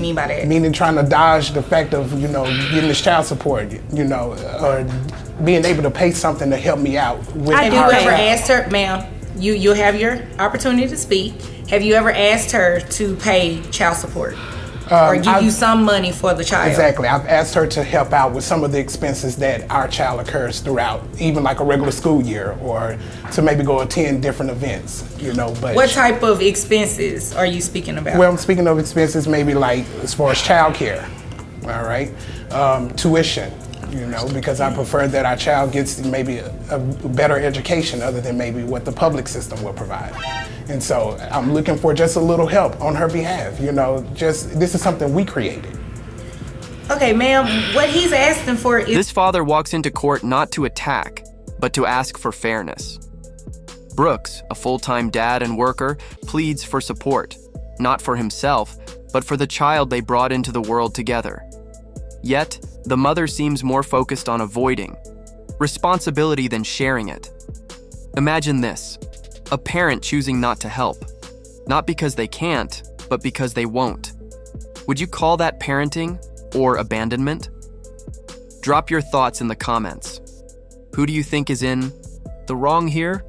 you mean by that? Meaning trying to dodge the fact of, getting this child support, or being able to pay something to help me out. Have you ever asked her, ma'am, you'll have your opportunity to speak. Have you ever asked her to pay child support? Or give you some money for the child? Exactly. I've asked her to help out with some of the expenses that our child occurs throughout, even like a regular school year, or to maybe go attend different events, But what type of expenses are you speaking about? Well, I'm speaking of expenses maybe like as far as childcare, all right? Tuition, because I prefer that our child gets maybe a better education other than maybe what the public system will provide. And so I'm looking for just a little help on her behalf, this is something we created. Okay, ma'am, what he's asking for is... This father walks into court not to attack, but to ask for fairness. Brooks, a full-time dad and worker, pleads for support, not for himself, but for the child they brought into the world together. Yet, the mother seems more focused on avoiding responsibility than sharing it. Imagine this. A parent choosing not to help, not because they can't, but because they won't. Would you call that parenting or abandonment? Drop your thoughts in the comments. Who do you think is in the wrong here?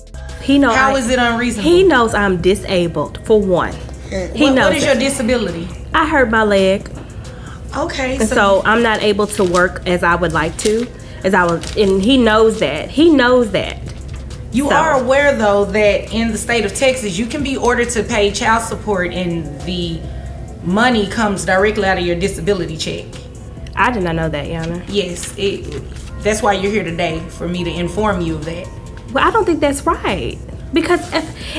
How is it unreasonable? He knows I'm disabled, for one. What is your disability? I hurt my leg. Okay. And so I'm not able to work as I would like to, and he knows that. You are aware, though, that in the state of Texas, you can be ordered to pay child support and the money comes directly out of your disability check. I did not know that, Yana. Yes, that's why you're here today, for me to inform you of that. Well, I don't think that's right. Because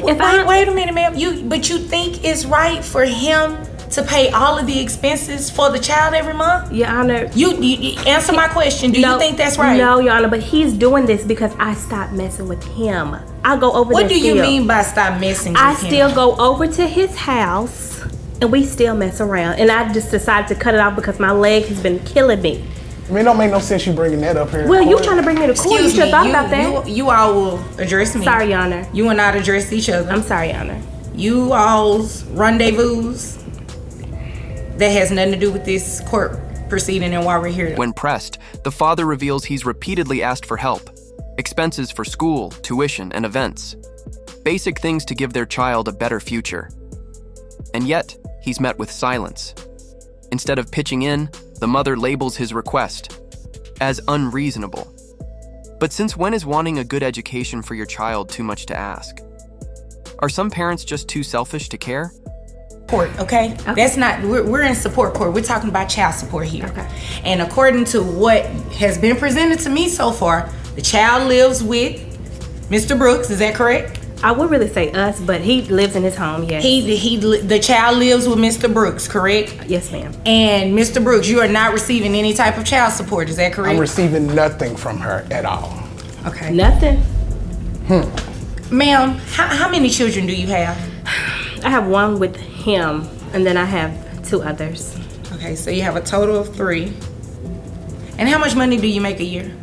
wait a minute, ma'am. You think it's right for him to pay all of the expenses for the child every month? Your Honor. You answer my question. Do you think that's right? No, Your Honor, but he's doing this because I stopped messing with him. I go over there. What do you mean by stop messing with him? I still go over to his house and we still mess around. And I just decided to cut it off because my leg has been killing me. I mean, it don't make no sense you bringing that up here. Well, you trying to bring me to court. You should have thought about that. You all will address me. Sorry, Your Honor. You will not address each other. I'm sorry, Your Honor. You all's rendezvous, that has nothing to do with this court proceeding and why we're here. When pressed, the father reveals he's repeatedly asked for help. Expenses for school, tuition, and events. Basic things to give their child a better future. And yet, he's met with silence. Instead of pitching in, the mother labels his request as unreasonable. But since when is wanting a good education for your child too much to ask? Are some parents just too selfish to care? Court, okay? That's not, we're in support court. We're talking about child support here. Okay. And according to what has been presented to me so far, the child lives with Mr. Brooks, is that correct? I would really say us, but he lives in his home, yes. The child lives with Mr. Brooks, correct? Yes, ma'am. And Mr. Brooks, you are not receiving any type of child support, is that correct? I'm receiving nothing from her at all. Okay. Nothing? Ma'am, how many children do you have? I have one with him, and then I have 2 others. Okay, so you have a total of 3. And how much money do you make a year?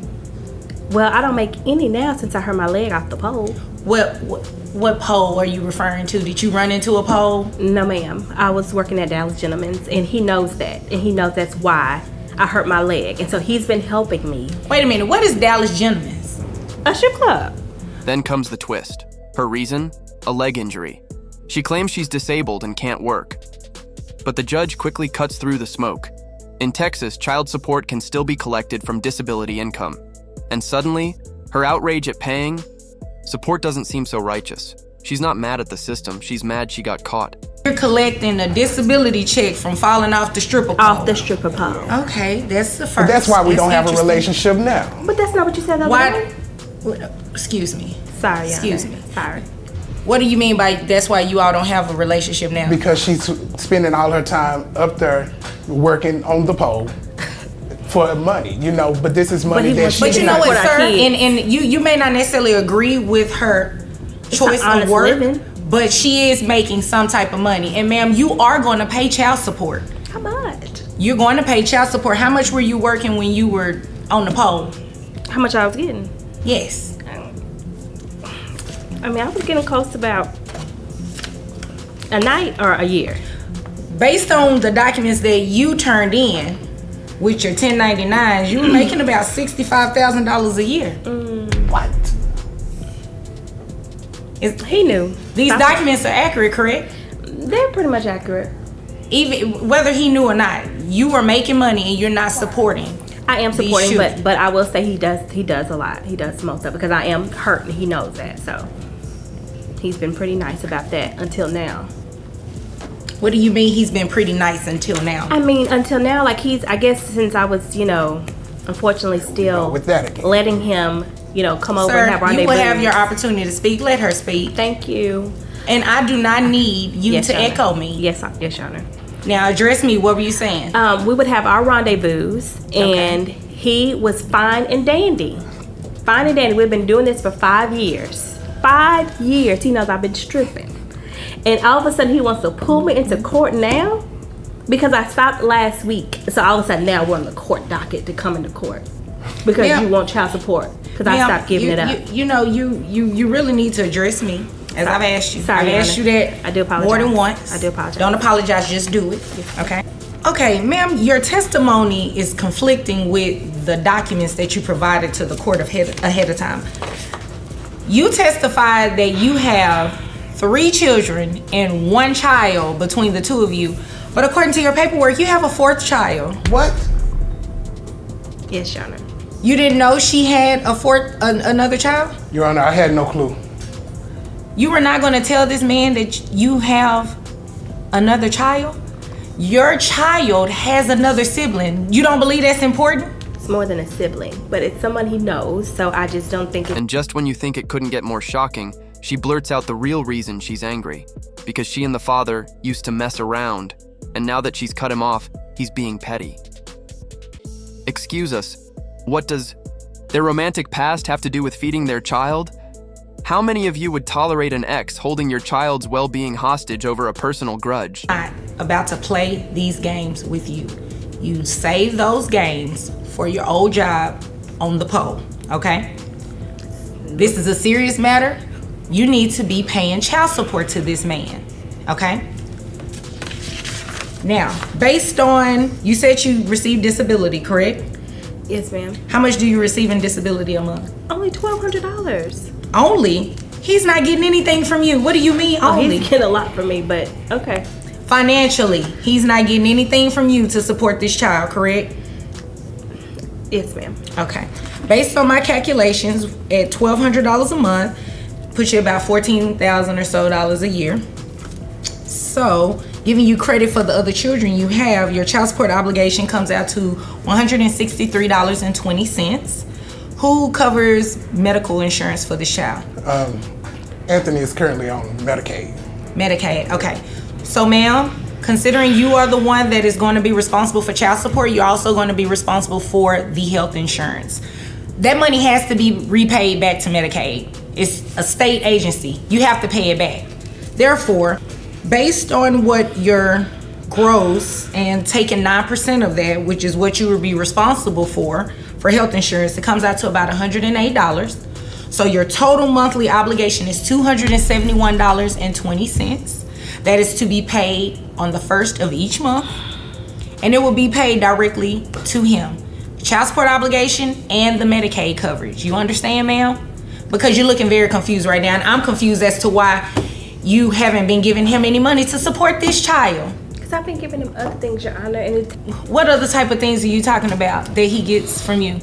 Well, I don't make any now since I hurt my leg off the pole. What pole are you referring to? Did you run into a pole? No, ma'am. I was working at Dallas Gentleman's, and he knows that. And he knows that's why I hurt my leg. And so he's been helping me. Wait a minute. What is Dallas Gentleman's? A strip club. Then comes the twist. Her reason? A leg injury. She claims she's disabled and can't work. But the judge quickly cuts through the smoke. In Texas, child support can still be collected from disability income. And suddenly, her outrage at paying, support doesn't seem so righteous. She's not mad at the system, she's mad she got caught. You're collecting a disability check from falling off the stripper pole. Off the stripper pole. Okay, that's the first. But that's why we don't have a relationship now. But that's not what you said the other day. Excuse me. Sorry, Excuse me. Sorry. What do you mean by that's why you all don't have a relationship now? Because she's spending all her time up there working on the pole for money, but this is money that she... But you know what, sir? And you may not necessarily agree with her choice of work, but she is making some type of money. And ma'am, you are going to pay child support. How much? You're going to pay child support. How much were you working when you were on the pole? How much I was getting? Yes. I mean, I was getting close to about a night or a year. based on the documents that you turned in with your 1099s, you were making about $65,000 a year. What? He knew. These documents are accurate, correct? They're pretty much accurate. Even whether he knew or not, you are making money and you're not supporting. I am supporting, shooting. but I will say he does a lot. He does most of it because I am hurt and he knows that. So he's been pretty nice about that until now. What do you mean he's been pretty nice until now? I mean, until now, like I guess since I was, unfortunately still with that again. letting him, come over Sir, and have rendezvous. you will have your opportunity to speak. Let her speak. Thank you. And I do not need you to Your Honor. echo me. Yes, Your Honor. Now address me. What were you saying? We would have our rendezvous, and he was fine and dandy. Fine and dandy. We've been doing this for 5 years. 5 years. He knows I've been stripping. And all of a sudden, he wants to pull me into court now because I stopped last week. So all of a sudden, now we're on the court docket to come into court because you want child support because I stopped giving it up. You really need to address me. As I've asked you. Sorry, I've asked you that I do apologize. more than once. I do apologize. Don't apologize, just do it. Okay? Okay, ma'am, your testimony is conflicting with the documents that you provided to the court ahead of time. You testified that you have 3 children and 1 child between the 2 of you, but according to your paperwork, you have a 4th child. What? Yes, Your Honor. You didn't know she had another child? Your Honor, I had no clue. You were not going to tell this man that you have another child? Your child has another sibling. You don't believe that's important? It's more than a sibling, but it's someone he knows, so I just don't think it's... And just when you think it couldn't get more shocking, she blurts out the real reason she's angry. Because she and the father used to mess around, and now that she's cut him off, he's being petty. Excuse us, what does their romantic past have to do with feeding their child? How many of you would tolerate an ex holding your child's well-being hostage over a personal grudge? I'm not about to play these games with you. You save those games for your old job on the pole, okay? This is a serious matter. You need to be paying child support to this man, okay? Now, based on, you said you received disability, correct? Yes, ma'am. How much do you receive in disability a month? Only $1,200. Only? He's not getting anything from you. What do you mean only? He's getting a lot from me, but okay. Financially, he's not getting anything from you to support this child, correct? Yes, ma'am. Okay. Based on my calculations, at $1,200 a month, puts you about $14,000 or so a year. So, giving you credit for the other children you have, your child support obligation comes out to $163.20. Who covers medical insurance for this child? Anthony is currently on Medicaid. Medicaid, okay. So ma'am, considering you are the one that is going to be responsible for child support, you're also going to be responsible for the health insurance. That money has to be repaid back to Medicaid. It's a state agency. You have to pay it back. Therefore, based on what your gross and taking 9% of that, which is what you would be responsible for health insurance, it comes out to about $108. So your total monthly obligation is $271.20. That is to be paid on the 1st of each month, and it will be paid directly to him. Child support obligation and the Medicaid coverage. You understand, ma'am? Because you're looking very confused right now, and I'm confused as to why you haven't been giving him any money to support this child. Because I've been giving him other things, Your Honor, and What other type of things are you talking about that he gets from you?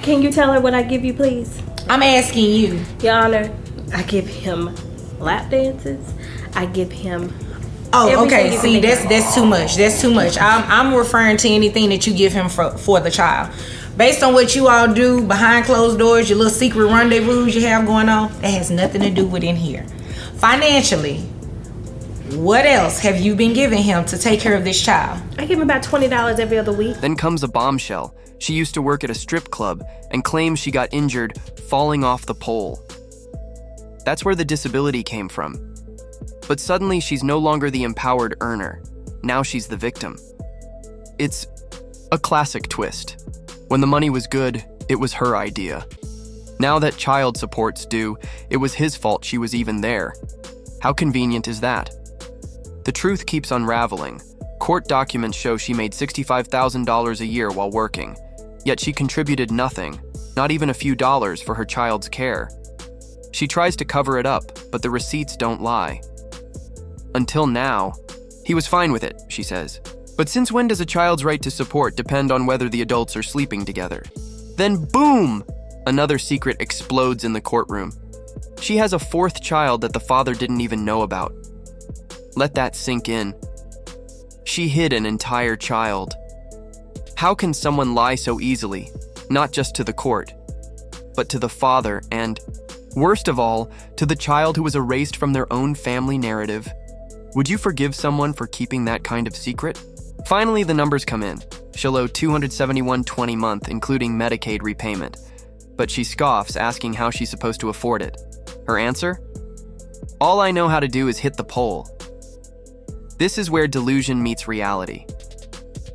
Can you tell her what I give you, please? I'm asking you. Your Honor, I give him lap dances. I give him... Oh, everything okay. you See, can think of. that's too much. That's too much. I'm referring to anything that you give him for the child. Based on what you all do behind closed doors, your little secret rendezvous you have going on, that has nothing to do with in here. Financially, what else have you been giving him to take care of this child? I give him about $20 every other week. Then comes a bombshell. She used to work at a strip club and claims she got injured falling off the pole. That's where the disability came from. But suddenly she's no longer the empowered earner. Now she's the victim. It's a classic twist. When the money was good, it was her idea. Now that child support's due, it was his fault she was even there. How convenient is that? The truth keeps unraveling. Court documents show she made $65,000 a year while working, yet she contributed nothing, not even a few dollars for her child's care. She tries to cover it up, but the receipts don't lie. Until now, he was fine with it, she says. But since when does a child's right to support depend on whether the adults are sleeping together? Then boom! Another secret explodes in the courtroom. She has a fourth child that the father didn't even know about. Let that sink in. She hid an entire child. How can someone lie so easily, not just to the court, but to the father and, worst of all, to the child who was erased from their own family narrative? Would you forgive someone for keeping that kind of secret? Finally, the numbers come in. She'll owe $271.20 a month, including Medicaid repayment. But she scoffs, asking how she's supposed to afford it. Her answer? All I know how to do is hit the pole. This is where delusion meets reality.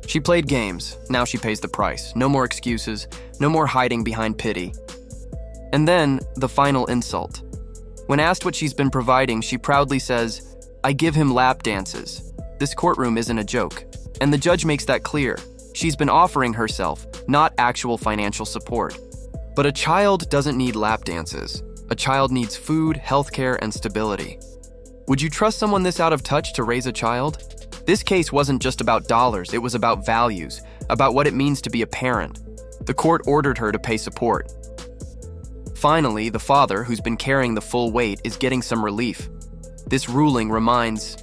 She played games, now she pays the price. No more excuses, no more hiding behind pity. And then, the final insult. When asked what she's been providing, she proudly says, "I give him lap dances." This courtroom isn't a joke. And the judge makes that clear. She's been offering herself, not actual financial support. But a child doesn't need lap dances. A child needs food, healthcare, and stability. Would you trust someone this out of touch to raise a child? This case wasn't just about dollars, it was about values, about what it means to be a parent. The court ordered her to pay support. Finally, the father, who's been carrying the full weight, is getting some relief. This ruling reminds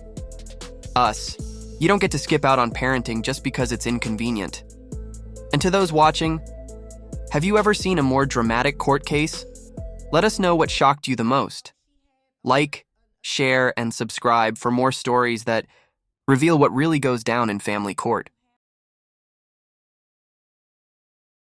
us, you don't get to skip out on parenting just because it's inconvenient. And to those watching, have you ever seen a more dramatic court case? Let us know what shocked you the most. Like, share, and subscribe for more stories that reveal what really goes down in family court.